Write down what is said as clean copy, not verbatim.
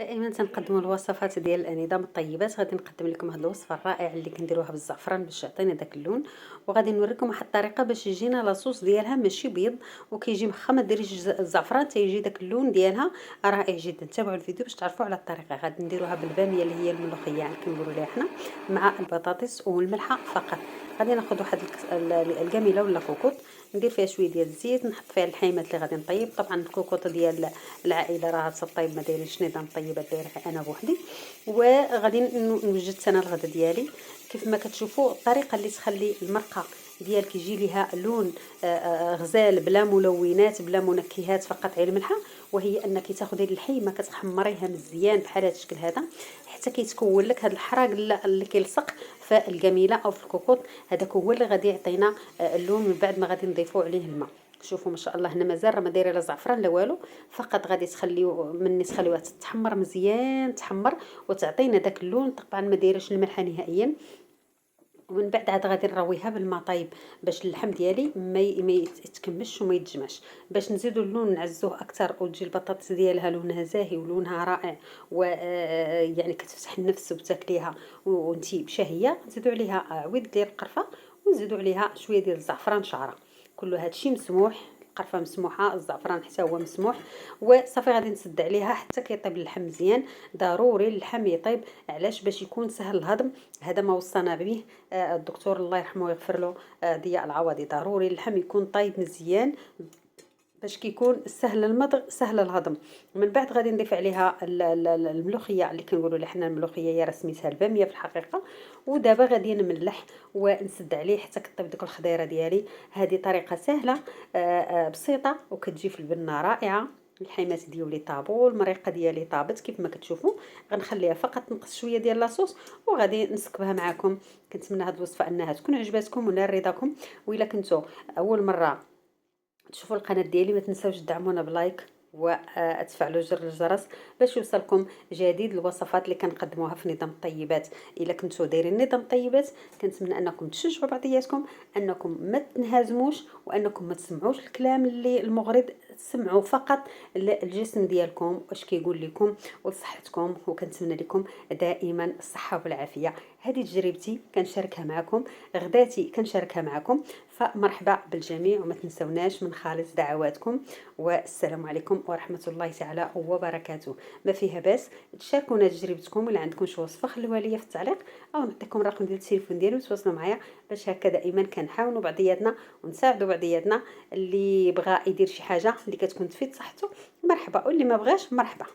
دائما تنقدموا الوصفات ديال الانظام الطيبات. غادي نقدم لكم هذه الوصفه الرائعه اللي كنديروها بالزعفران باش يعطينا داك اللون، وغادي نوريكم واحد الطريقه باش يجينا لاصوص ديالها ماشي بيض وكيجي واخا ما ديريش الزعفران تيجي داك اللون ديالها رائع جدا. تابعوا الفيديو باش تعرفوا على الطريقه. غادي نديروها بالباميه اللي هي الملوخيه يعني كنقولوا ليها حنا، مع البطاطس والملحه فقط. غادي ناخذ واحد الكاميله ولا كوكوط، ندير فيها شويه ديال الزيت، نحط فيها اللحيمات اللي غادي نطيب. طبعا الكوكوط ديال العائله راه تطيب، ما دايرينش نظام طيبات، دايره انا بوحدي. وغادي نوجد انا الغدا ديالي كيف ما كتشوفوا. الطريقه اللي تخلي المرقه ديالك يجي ليها لون غزال بلا ملونات بلا منكهات، فقط غير الملحه، وهي انك تاخذي اللحيمه كتحمريها مزيان بحال هذا الشكل هذا حتى كيتكون لك هذا الحراق اللي كيلصق في الجميله او في الكوكوط. هذاك هو اللي غادي يعطينا اللون من بعد ما غادي نضيفوا عليه الماء. شوفوا ما شاء الله هنا مازال راه ما دايره لا زعفران لا والو، فقط غادي تخليوها تتحمر مزيان، تحمر وتعطينا داك اللون. طبعا ما دايرش الملحه نهائيا. ومن بعد عاد غادي نرويها بالماء طايب باش اللحم ديالي ما يتكمش وما يتجمعش. باش نزيدوا اللون نعزوه اكثر وتجي البطاطس ديالها لونها زاهي ولونها رائع، و يعني كتفتح النفس وتاكليها وانتي بشهيه. نزيدوا عليها عويد ديال القرفه، ونزيدوا عليها شويه ديال الزعفران شعره. كل هادشي مسموح، القرفه مسموحه، الزعفران حتى هو مسموح. وصافي غادي نسد عليها حتى كيطيب اللحم مزيان. ضروري اللحم يطيب، علاش؟ باش يكون سهل الهضم. هذا ما وصانا به الدكتور الله يرحمه ويغفر له، ضياء العوضي. ضروري اللحم يكون طايب مزيان باش كيكون سهل المضغ سهل الهضم. من بعد غادي نضيف عليها الملوخيه اللي كنقولوا لها حنا الملوخيه، هي راه سميتها الباميه في الحقيقه. ودابا غادي نملح ونسد عليه حتى كطيب ديك الخضيره ديالي. هذه طريقه سهله بسيطه وكتجي في البنه رائعه. الحيمات ديالي طابوا، المريقه ديالي طابت كيف ما كتشوفوا. غنخليها فقط نقص شويه ديال لاصوص وغادي نسكبها معكم. كنتمنى هذه الوصفه انها تكون عجباتكم ونال رضاكم. والا كنتو اول مره تشوفوا القناه ديالي ما تنساوش تدعمونا بلايك وتفعلوا زر الجرس باش يوصلكم جديد الوصفات اللي كنقدموها في نظام الطيبات. الا كنتو دايرين نظام الطيبات كنتمنى انكم تشجعوا بعضياتكم، انكم ما تنهزموش، وانكم ما تسمعوش الكلام اللي المغرض. تسمعوا فقط الجسم ديالكم واش كيقول لكم ولصحتكم. وكنتمنى لكم دائما الصحه والعافيه. هذه تجربتي كنشاركها معكم، غداتي كنشاركها معكم. فمرحبا بالجميع، وما تنسوناش من خالص دعواتكم. والسلام عليكم ورحمة الله تعالى وبركاته. ما فيها باس تشاركونا تجربتكم، ولا عندكم شي وصفة خلوها ليا في التعليق، او نعطيكم الرقم ديال التليفون ديالي وتواصلوا معايا. باش هكا دائما كنحاولوا بعضياتنا ونساعدوا بعضياتنا. اللي بغى يدير شي حاجة اللي كتكون تفيد صحته مرحبا، واللي ما بغاش مرحبا.